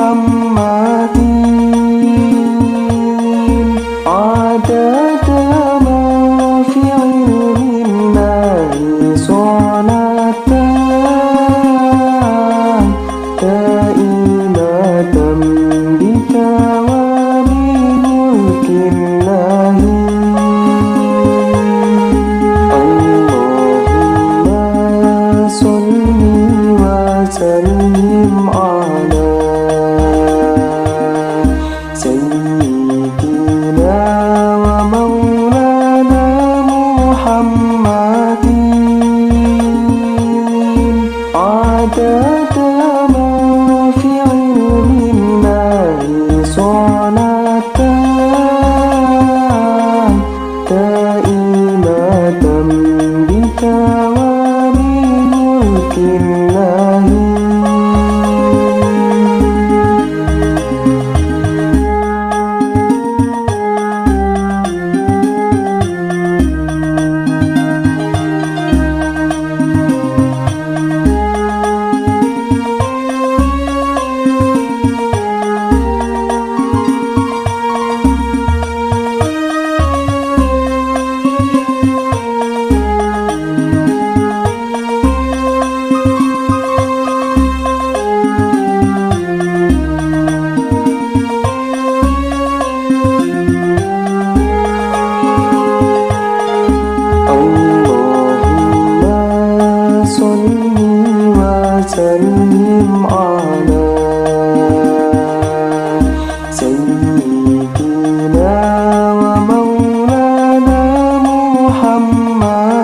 محمد عدد ما في علم الله صلاتان دائمة بدوام ملك الله. اللهم صل وسلم على سيدنا ومولانا محمد عدد ما في علم الله صلاتان دائمة بدوام ملك الله. صل وسلم على سيدنا ومولانا محمد